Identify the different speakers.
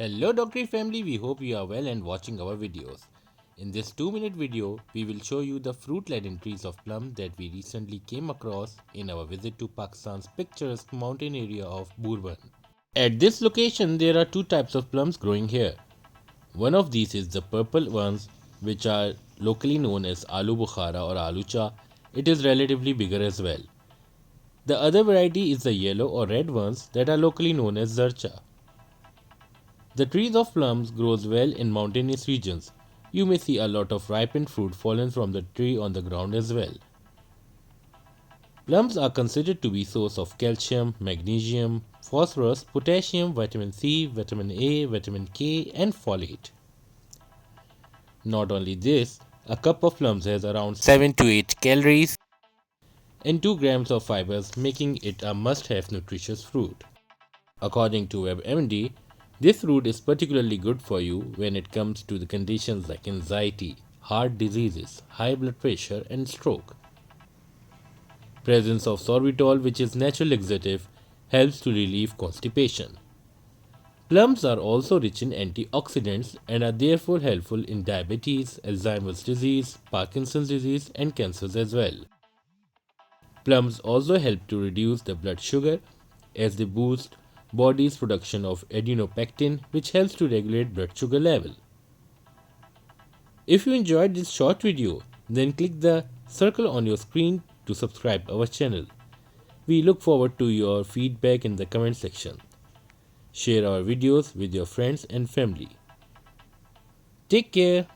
Speaker 1: Hello DocTree family, we hope you are well and watching our videos. In this 2-minute video, we will show you the fruit-laden trees of plum that we recently came across in our visit to Pakistan's picturesque mountain area of Bhurban. At this location, there are two types of plums growing here. One of these is the purple ones, which are locally known as Aloobukhara or Alucha. It is relatively bigger as well. The other variety is the yellow or red ones that are locally known as Zarcha. The trees of plums grows well in mountainous regions. You may see a lot of ripened fruit fallen from the tree on the ground as well. Plums are considered to be source of calcium, magnesium, phosphorus, potassium, vitamin C, vitamin A, vitamin K and folate. Not only this, a cup of plums has around 7 to 8 calories and 2 grams of fibers, making it a must-have nutritious fruit. According to WebMD, this fruit is particularly good for you when it comes to the conditions like anxiety, heart diseases, high blood pressure and stroke. Presence of sorbitol, which is natural laxative, helps to relieve constipation. Plums are also rich in antioxidants and are therefore helpful in diabetes, Alzheimer's disease, Parkinson's disease and cancers as well. Plums also help to reduce the blood sugar as they boost body's production of Adenopectin, which helps to regulate blood sugar level. If you enjoyed this short video, then click the circle on your screen to subscribe our channel. We look forward to your feedback in the comment section. Share our videos with your friends and family. Take care.